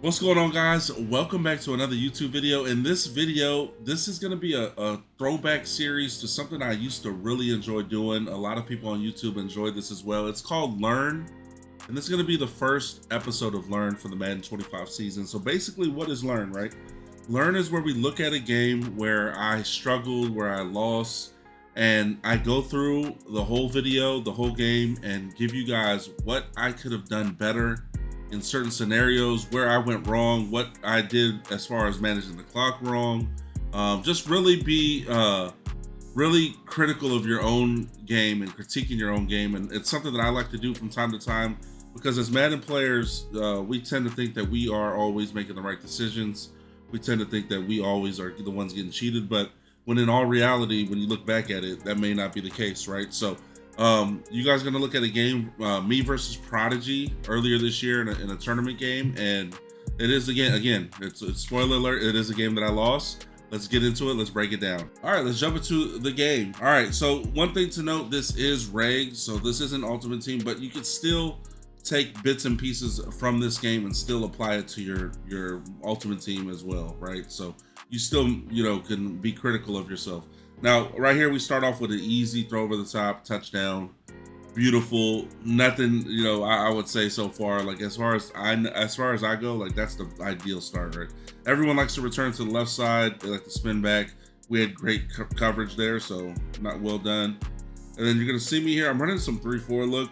What's going on, guys? Welcome back to another YouTube video. In this video, this is going to be a throwback series to something I used to really enjoy doing. A lot of people on YouTube enjoy this as well. It's called Learn, and this is going to be the first episode of Learn for the Madden 25 season. So basically, what is Learn, right? Learn is where we look at a game where I struggled, where I lost, and I go through the whole video, the whole game, and give you guys what I could have done better in certain scenarios, where I went wrong, what I did as far as managing the clock wrong. Just really be really critical of your own game and critiquing your own game. And it's something that I like to do from time to time because as Madden players, we tend to think that we are always making the right decisions. We tend to think that we always are the ones getting cheated, but when in all reality, when you look back at it, that may not be the case, right? So you guys are going to look at a game, me versus Prodigy, earlier this year in a tournament game, and it is again it's spoiler alert, it is a game that I lost. Let's get into it. Let's break it down. All right, let's jump into the game. All right, so one thing to note, this is regs, so this isn't Ultimate Team, but you can still take bits and pieces from this game and still apply it to your Ultimate Team as well, right? So you still, can be critical of yourself. Now, right here, we start off with an easy throw over the top, touchdown. Beautiful. Nothing, I would say so far. Like as far as I go, like that's the ideal start, right? Everyone likes to return to the left side. They like to spin back. We had great coverage there, so not well done. And then you're gonna see me here. I'm running some 3-4 look.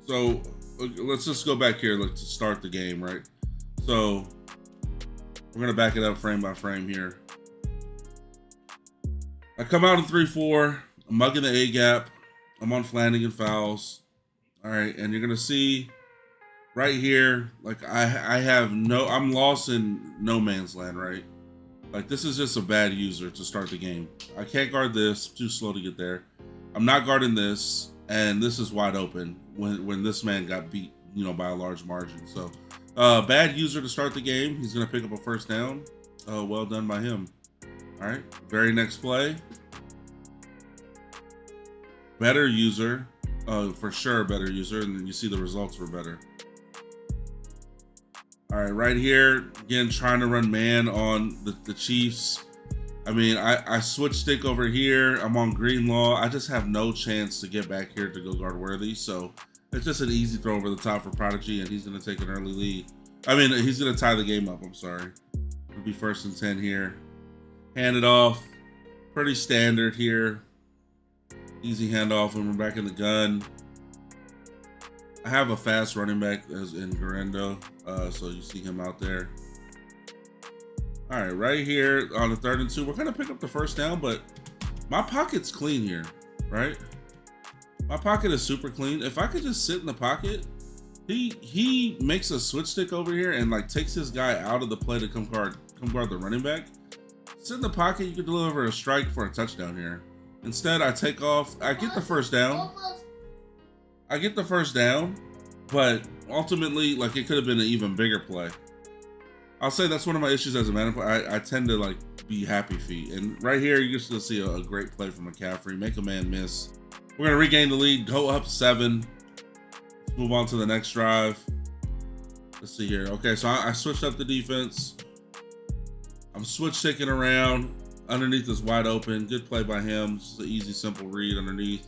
So let's just go back here, to start the game, right? So we're gonna back it up frame by frame here. I come out in 3-4, I'm mugging the A gap, I'm on Flanagan fouls. All right, and you're gonna see right here, like I'm lost in no man's land, right? Like this is just a bad user to start the game. I can't guard this, too slow to get there. I'm not guarding this, and this is wide open when this man got beat, by a large margin. So bad user to start the game. He's gonna pick up a first down. Well done by him. All right, very next play. Better user, for sure better user, and then you see the results were better. All right, right here, again, trying to run man on the Chiefs. I mean, I switch stick over here. I'm on Greenlaw. I just have no chance to get back here to go guard Worthy, so it's just an easy throw over the top for Prodigy, and he's going to take an early lead. I mean, he's going to tie the game up, I'm sorry. It'll be 1st and 10 here. Hand it off. Pretty standard here. Easy handoff when we're back in the gun. I have a fast running back as in Garendo, so you see him out there. All right, right here on the 3rd and 2, we're gonna pick up the first down, but my pocket's clean here, right? My pocket is super clean. If I could just sit in the pocket, he makes a switch stick over here and like takes his guy out of the play to come guard the running back. Sit in the pocket, you can deliver a strike for a touchdown here. Instead, I take off. I get the first down. But ultimately, like it could have been an even bigger play. I'll say that's one of my issues as a Madden player. I tend to like be happy feet, and right here you just see a great play from McCaffrey, make a man miss. We're gonna regain the lead, go up 7. Let's move on to the next drive. Let's see here. Okay, so I switched up the defense. I'm switch taking around. Underneath is wide open. Good play by him. Just an easy, simple read underneath.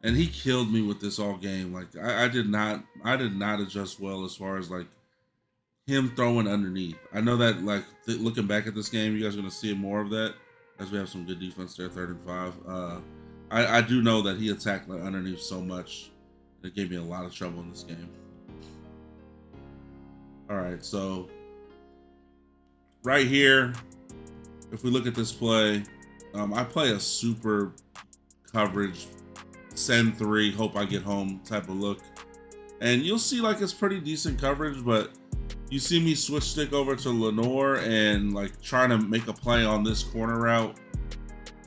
And he killed me with this all game. Like I did not adjust well as far as like him throwing underneath. I know that like looking back at this game, you guys are gonna see more of that as we have some good defense there, 3rd and 5. I do know that he attacked like underneath so much. It gave me a lot of trouble in this game. All right, so right here, if we look at this play, I play a super coverage, send 3, hope I get home type of look. And you'll see like it's pretty decent coverage, but you see me switch stick over to Lenore and like trying to make a play on this corner route.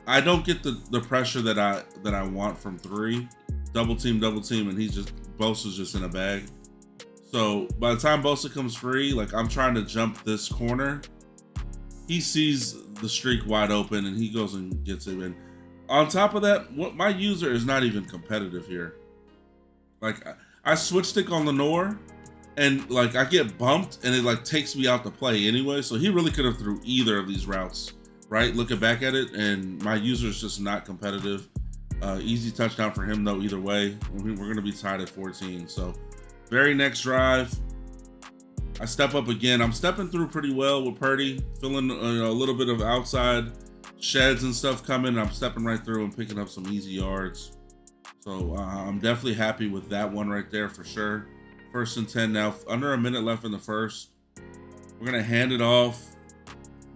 I don't get the pressure that I want from 3. Double team, and Bosa's just in a bag. So by the time Bosa comes free, like I'm trying to jump this corner. He sees the streak wide open and he goes and gets it. And on top of that, my user is not even competitive here. Like I switch stick on Lenore and like I get bumped and it like takes me out the play anyway. So he really could have threw either of these routes, right? Looking back at it, and my user is just not competitive. Easy touchdown for him though, either way. We're gonna be tied at 14. So very next drive, I step up again. I'm stepping through pretty well with Purdy, feeling a little bit of outside sheds and stuff coming. I'm stepping right through and picking up some easy yards. So I'm definitely happy with that one right there for sure. 1st and 10 now, under a minute left in the first. We're gonna hand it off,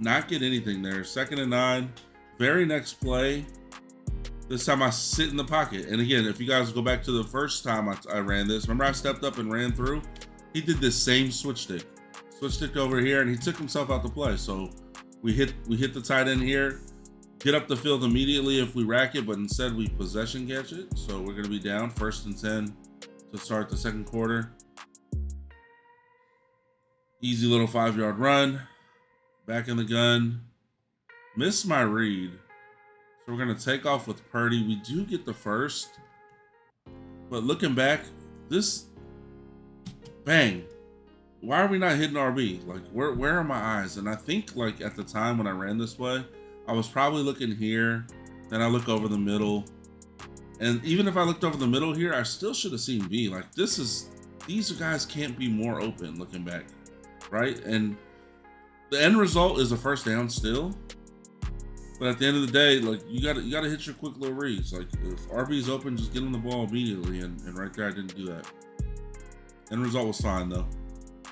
not get anything there. 2nd and 9, very next play. This time I sit in the pocket. And again, if you guys go back to the first time I ran this, remember I stepped up and ran through? He did this same switch stick over here, and he took himself out the play. So we hit the tight end here, get up the field immediately if we rack it, but instead we possession catch it. So we're gonna be down 1st and 10 to start the 2nd quarter. Easy little 5-yard run, back in the gun, missed my read. So we're gonna take off with Purdy. We do get the first, but looking back, this, bang, why are we not hitting RB? Like, where are my eyes? And I think like at the time when I ran this play, I was probably looking here, then I look over the middle. And even if I looked over the middle here, I still should have seen B. Like these guys can't be more open looking back, right? And the end result is a 1st down still. But at the end of the day, like you gotta hit your quick little reads. Like if RB's open, just get him the ball immediately. And right there, I didn't do that. End result was fine though.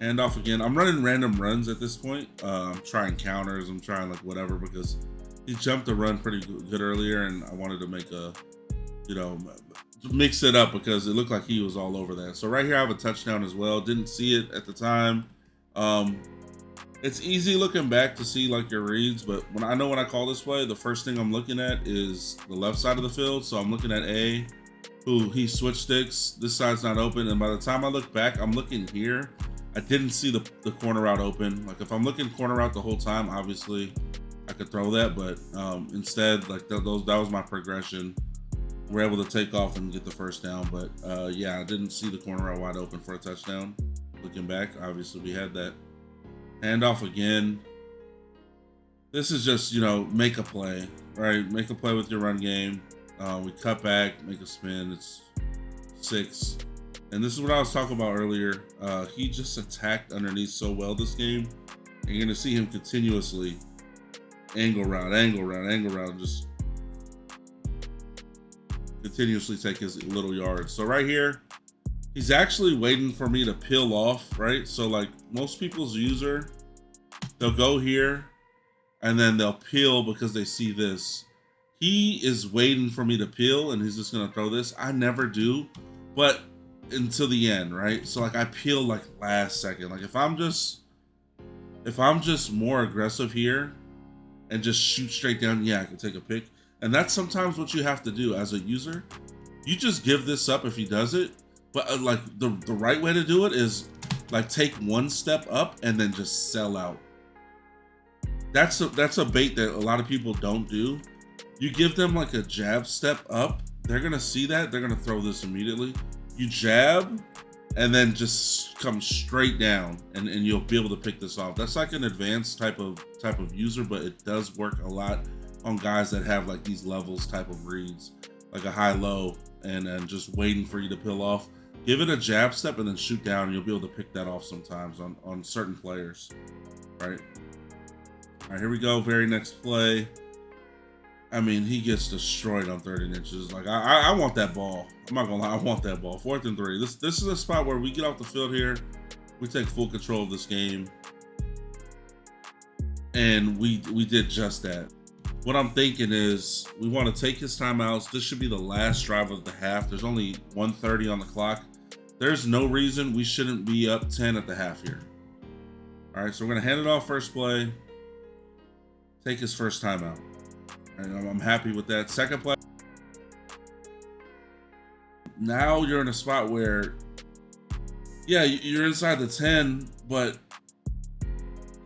Hand off again. I'm running random runs at this point. I'm trying counters. I'm trying like whatever because he jumped the run pretty good earlier, and I wanted to make a, mix it up because it looked like he was all over that. So right here, I have a touchdown as well. Didn't see it at the time. It's easy looking back to see like your reads, but when I call this play, the first thing I'm looking at is the left side of the field. So I'm looking at A, who he switch sticks. This side's not open, and by the time I look back, I'm looking here. I didn't see the corner route open. Like if I'm looking corner route the whole time, obviously I could throw that, but instead, like that was my progression. We're able to take off and get the 1st down, but yeah, I didn't see the corner route wide open for a touchdown. Looking back, obviously we had that. Hand off again. This is just, make a play, right? Make a play with your run game. We cut back, make a spin. It's 6. And this is what I was talking about earlier. He just attacked underneath so well this game. And you're going to see him continuously angle route, just continuously take his little yards. So right here, he's actually waiting for me to peel off, right? So like most people's user, they'll go here and then they'll peel because they see this. He is waiting for me to peel and he's just gonna throw this. I never do, but until the end, right? So like I peel like last second. Like if I'm just more aggressive here and just shoot straight down, yeah, I can take a pick. And that's sometimes what you have to do as a user. You just give this up if he does it. But like the right way to do it is like take one step up and then just sell out. That's a bait that a lot of people don't do. You give them like a jab step up, they're gonna see that, they're gonna throw this immediately. You jab and then just come straight down and you'll be able to pick this off. That's like an advanced type of user, but it does work a lot on guys that have like these levels type of reads, like a high-low and just waiting for you to peel off. Give it a jab step and then shoot down, and you'll be able to pick that off sometimes on certain players, right? All right, here we go. Very next play. I mean, he gets destroyed on 30 inches. Like, I want that ball. I'm not gonna lie, I want that ball. 4th and 3. This is a spot where we get off the field here. We take full control of this game. And we did just that. What I'm thinking is we want to take his timeouts. This should be the last drive of the half. There's only 1:30 on the clock. There's no reason we shouldn't be up 10 at the half here. All right, so we're gonna hand it off first play. Take his first timeout. And I'm happy with that. Second play. Now you're in a spot where, yeah, you're inside the 10, but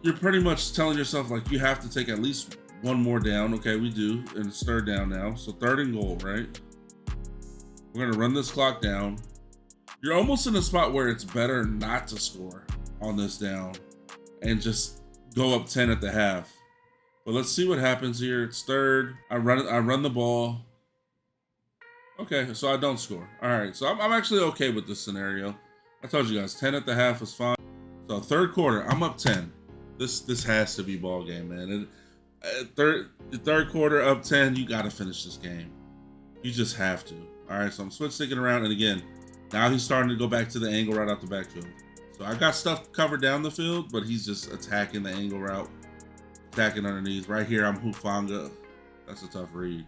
you're pretty much telling yourself like you have to take at least one more down. Okay, we do, and it's 3rd down now. So 3rd and goal, right? We're gonna run this clock down. You're almost in a spot where it's better not to score on this down and just go up 10 at the half. But let's see what happens here. It's third. I run the ball. Okay, so I don't score. All right, so I'm actually okay with this scenario. I told you guys, 10 at the half is fine. So third quarter, I'm up 10. This has to be ball game, man. And third quarter up 10, you got to finish this game. You just have to. All right, so I'm switch sticking around, and again, now he's starting to go back to the angle right out the backfield. So I got stuff covered down the field, but he's just attacking the angle route, attacking underneath. Right here, I'm Hufanga. That's a tough read.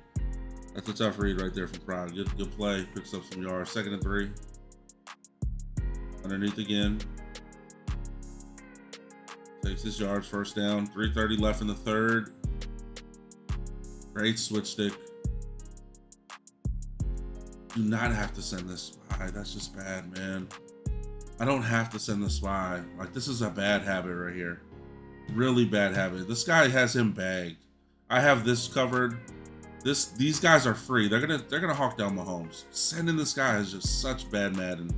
That's a tough read right there from Prague. Good play. Picks up some yards. 2nd and 3. Underneath again. Takes his yards. First down. 3:30 left in the third. Great switch stick. Do not have to send this spy. That's just bad, man. I don't have to send the spy. Like, this is a bad habit right here. Really bad habit. This guy has him bagged. I have this covered. These guys are free. They're gonna hawk down Mahomes. Sending this guy is just such bad Madden.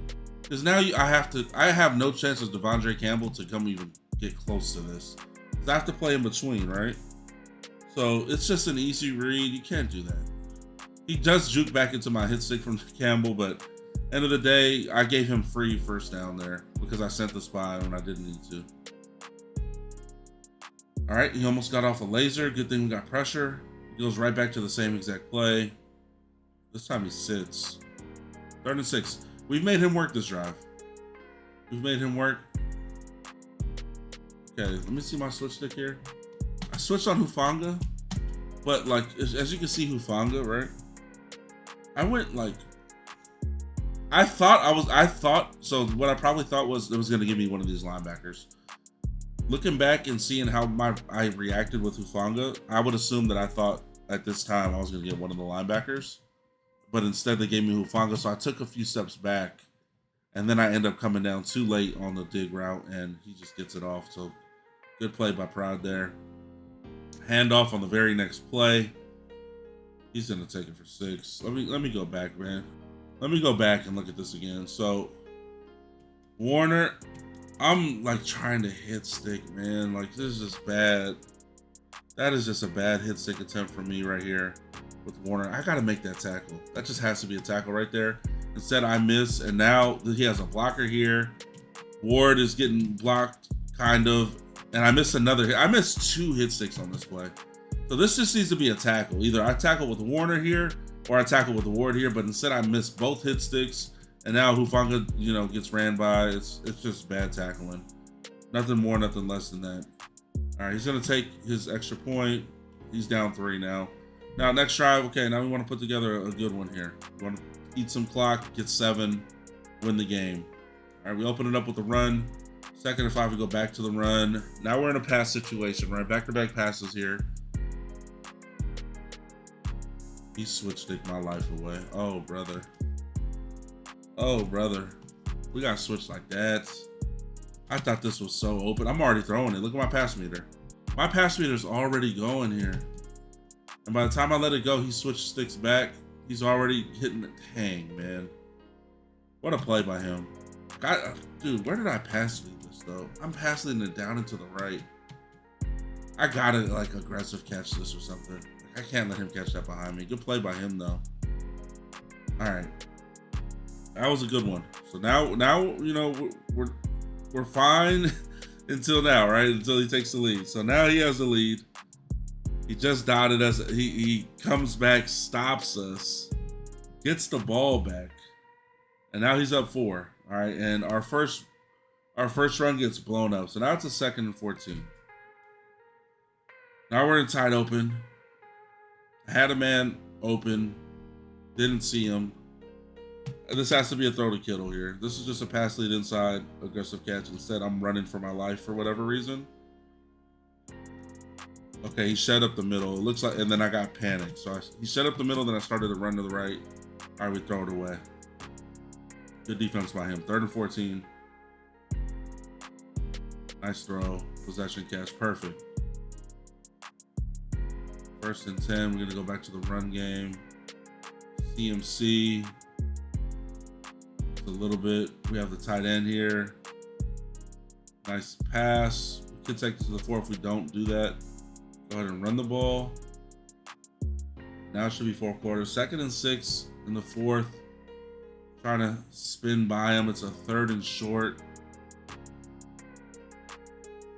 Because now I have no chance of Devondre Campbell to come even get close to this. I have to play in between, right? So it's just an easy read. You can't do that. He does juke back into my hit stick from Campbell, but end of the day, I gave him free first down there because I sent the spy when I didn't need to. All right, he almost got off a laser. Good thing we got pressure. He goes right back to the same exact play. This time he sits. 3rd and 6. We've made him work this drive. We've made him work. Okay, let me see my switch stick here. I switched on Hufanga, but like as you can see, Hufanga, right? I went like I thought so. What I probably thought was it was going to give me one of these linebackers. Looking back and seeing how I reacted with Hufanga, I would assume that I thought at this time I was going to get one of the linebackers, but instead they gave me Hufanga, so I took a few steps back, and then I end up coming down too late on the dig route, and he just gets it off. So good play by Prod there. Handoff on the very next play. He's going to take it for 6. Let me go back, man. Let me go back and look at this again. So Warner, I'm like trying to hit stick, man. Like, this is just bad. That is just a bad hit stick attempt for me right here with Warner. I got to make that tackle. That just has to be a tackle right there. Instead, I miss, and now he has a blocker here. Ward is getting blocked, kind of, and I missed another hit. I missed 2 hit sticks on this play. So this just needs to be a tackle. Either I tackle with Warner here, or I tackle with the Ward here, but instead I missed both hit sticks, and now Hufanga, gets ran by. It's just bad tackling. Nothing more, nothing less than that. All right, he's gonna take his extra point. He's down 3 now. Now next drive, okay, now we want to put together a good one here. We want to eat some clock, get 7, win the game. All right, we open it up with the run. 2nd and 5, we go back to the run. Now we're in a pass situation, right? Back-to-back passes here. He switched my life away. Oh, brother. Oh, brother. We got switched like that. I thought this was so open. I'm already throwing it. Look at my pass meter. My pass meter's already going here. And by the time I let it go, he switched sticks back. He's already hitting the hang, man. What a play by him. Dude, where did I pass lead this, though? I'm passing it down into the right. I gotta, like, aggressive catch this or something. I can't let him catch that behind me. Good play by him, though. All right. That was a good one. So now we're fine until now, right? Until he takes the lead. So now he has the lead. He just dotted us. He comes back, stops us, gets the ball back, and now he's up 4. All right, and our first run gets blown up. So now it's a 2nd and 14. Now we're in tight open. I had a man open, didn't see him. This has to be a throw to Kittle here. This is just a pass lead inside, aggressive catch. Instead, I'm running for my life for whatever reason. Okay, he shut up the middle. It looks like, and then I got panicked. So he shut up the middle, then I started to run to the right. All right, we throw it away. Good defense by him. 3rd and 14. Nice throw. Possession catch. Perfect. 1st and 10. We're going to go back to the run game. CMC. a little bit. We have the tight end here. Nice pass. We could take this to the 4 if we don't do that. Go ahead and run the ball. Now it should be 4 quarters. 2nd and 6 in the 4th. Trying to spin by him. It's a 3rd and short.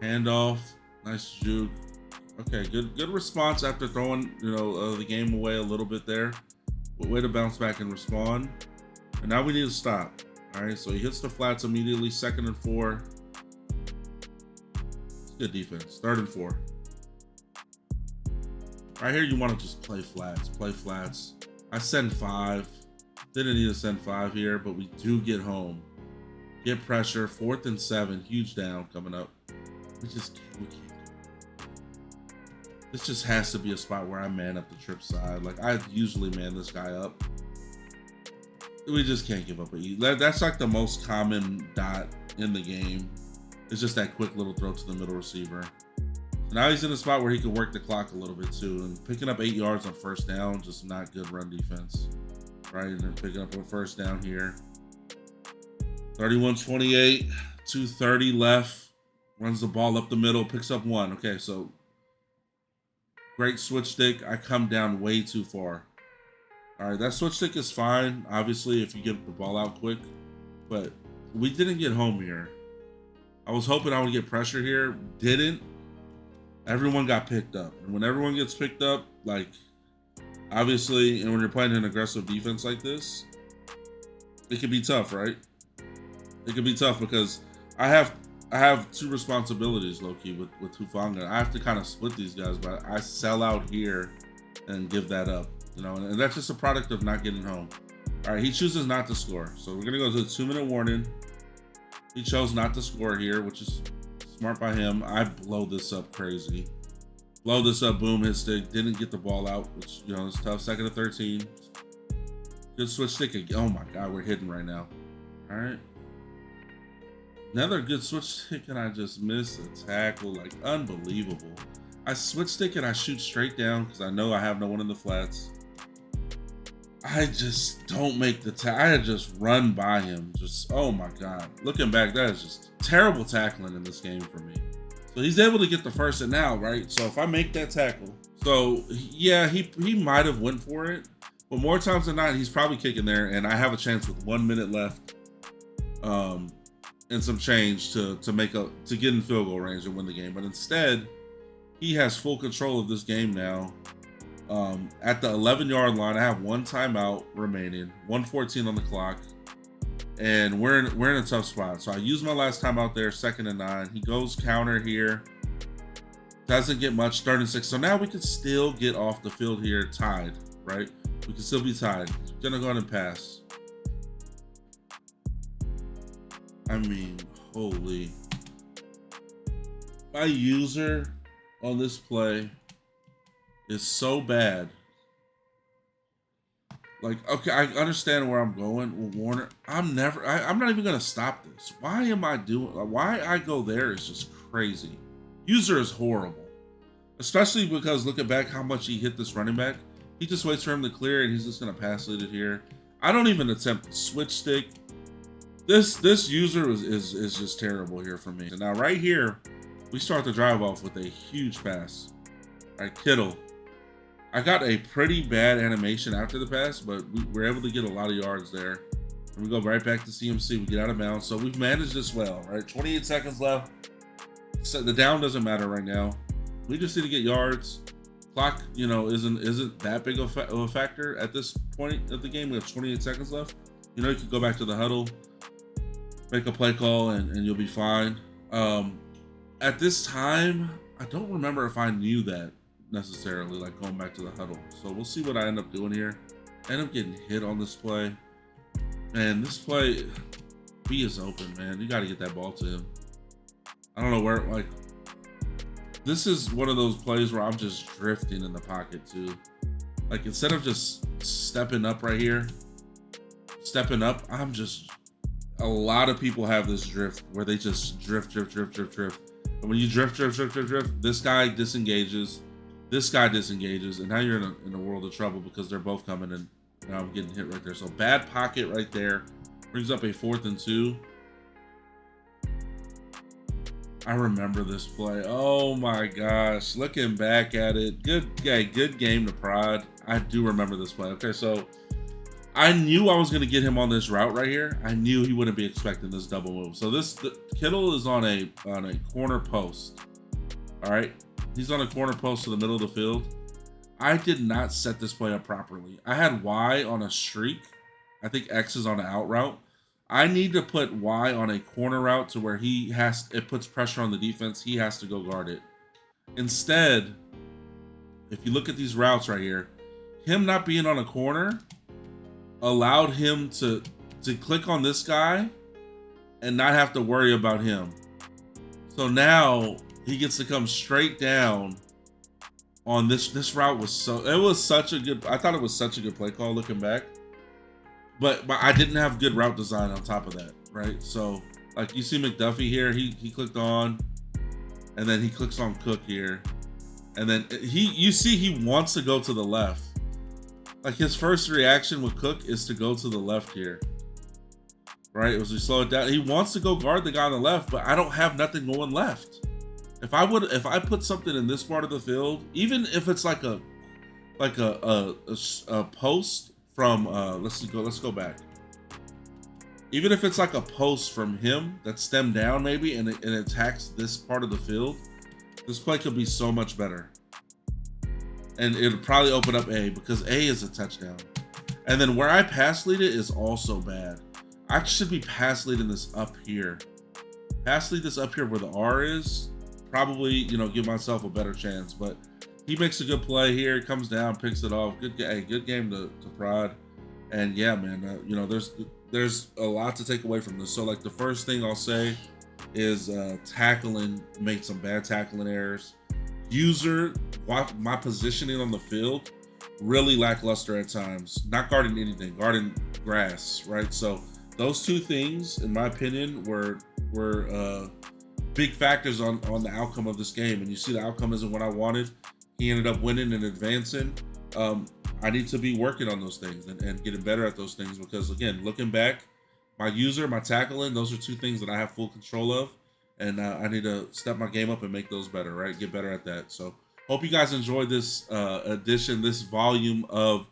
Handoff. Nice juke. Okay, good response after throwing, the game away a little bit there. Way to bounce back and respond. And now we need to stop. All right, so he hits the flats immediately. 2nd and 4. Good defense. 3rd and 4. Right here, you want to just play flats. Play flats. I send 5. Didn't need to send 5 here, but we do get home. Get pressure. 4th and 7. Huge down coming up. We can't. This just has to be a spot where I man up the trip side. Like, I usually man this guy up. We just can't give up. That's like the most common dot in the game. It's just that quick little throw to the middle receiver. So now he's in a spot where he can work the clock a little bit too. And picking up 8 yards on 1st down, just not good run defense. Right, and then picking up a 1st down here. 31-28, 2:30 left. Runs the ball up the middle, picks up 1. Okay, so great switch stick. I come down way too far. All right, that switch stick is fine, obviously, if you get the ball out quick. But we didn't get home here. I was hoping I would get pressure here. Didn't. Everyone got picked up. And when everyone gets picked up, like, obviously, and when you're playing an aggressive defense like this, it can be tough, right? It can be tough because I have 2 responsibilities, low-key, with Hufanga. I have to kind of split these guys, but I sell out here and give that up, and that's just a product of not getting home. All right, he chooses not to score. So we're going to go to the 2-minute warning. He chose not to score here, which is smart by him. I blow this up crazy. Blow this up, boom, hit stick. Didn't get the ball out, which, it's tough. 2nd and 13. Good switch stick again. Oh, my God, we're hitting right now. All right. Another good switch stick, and I just missed a tackle. Like, unbelievable. I switch stick and I shoot straight down because I know I have no one in the flats. I just don't make the tackle. I had just run by him. Just, oh my God. Looking back, that is just terrible tackling in this game for me. So he's able to get the 1st and now, right? So if I make that tackle, so yeah, he might have went for it, but more times than not, he's probably kicking there, and I have a chance with 1 minute left, and some change to get in field goal range and win the game. But instead, he has full control of this game now. At the 11-yard line, I have 1 timeout remaining, 1:14 on the clock, and we're in a tough spot. So I use my last timeout there, 2nd and 9. He goes counter here, doesn't get much, 3rd and 6. So now we can still get off the field here tied, right? We can still be tied. Gonna go ahead and pass. I mean, holy. My user on this play is so bad. Like, okay, I understand where I'm going with Warner. I'm not even gonna stop this. Why I go there is just crazy. User is horrible. Especially because looking back how much he hit this running back. He just waits for him to clear and he's just gonna pass lead it here. I don't even attempt to switch stick. This user is just terrible here for me. And now right here, we start the drive off with a huge pass. All right, Kittle. I got a pretty bad animation after the pass, but we were able to get a lot of yards there. And we go right back to CMC. We get out of bounds. So we've managed this well, right? 28 seconds left. So the down doesn't matter right now. We just need to get yards. Clock, isn't that big of a factor at this point of the game. We have 28 seconds left. You can go back to the huddle, make a play call, and you'll be fine. At this time, I don't remember if I knew that necessarily, like going back to the huddle. So we'll see what I end up doing here. I end up getting hit on this play. And this play, B is open, man. You got to get that ball to him. I don't know where, like, this is one of those plays where I'm just drifting in the pocket too. Like, instead of just stepping up right here, I'm just, a lot of people have this drift where they just drift. And when you drift, this guy disengages, and now you're in a world of trouble because they're both coming, and now I'm getting hit right there. So bad pocket right there. Brings up a 4th and 2. I remember this play. Oh my gosh. Looking back at it. Good game to Prod. I do remember this play. Okay, so I knew I was going to get him on this route right here. I knew he wouldn't be expecting this double move. So Kittle is on a corner post. All right. He's on a corner post to the middle of the field. I did not set this play up properly. I had Y on a streak. I think X is on an out route. I need to put Y on a corner route to where it puts pressure on the defense. He has to go guard it. Instead, if you look at these routes right here, him not being on a corner allowed him to click on this guy and not have to worry about him. So now he gets to come straight down on this route. I thought it was such a good play call looking back. But I didn't have good route design on top of that, right? So like you see McDuffie here, he clicked on, and then he clicks on Cook here. And then you see he wants to go to the left. Like his first reaction with Cook is to go to the left here, right? As we slow it down, he wants to go guard the guy on the left, but I don't have nothing going left. If I put something in this part of the field, even if it's like a post from let's go back. Even if it's like a post from him that's stemmed down maybe and it attacks this part of the field, this play could be so much better. And it'll probably open up A because A is a touchdown. And then where I pass lead it is also bad. I should be pass leading this up here. Pass lead this up here where the R is. Probably, give myself a better chance. But he makes a good play here. Comes down, picks it off. Good game to Prod. And yeah, man, there's a lot to take away from this. So like the first thing I'll say is tackling, made some bad tackling errors. User, my positioning on the field, really lackluster at times. Not guarding anything, guarding grass, right? So those two things, in my opinion, were big factors on the outcome of this game. And you see the outcome isn't what I wanted. He ended up winning and advancing. I need to be working on those things and getting better at those things because, again, looking back, my user, my tackling, those are two things that I have full control of. And I need to step my game up and make those better, right? Get better at that. So hope you guys enjoyed this this volume of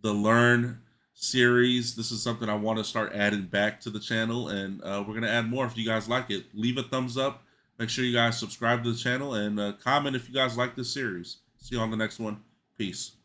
the Learn series. This is something I want to start adding back to the channel. And we're going to add more if you guys like it. Leave a thumbs up. Make sure you guys subscribe to the channel and comment if you guys like this series. See you on the next one. Peace.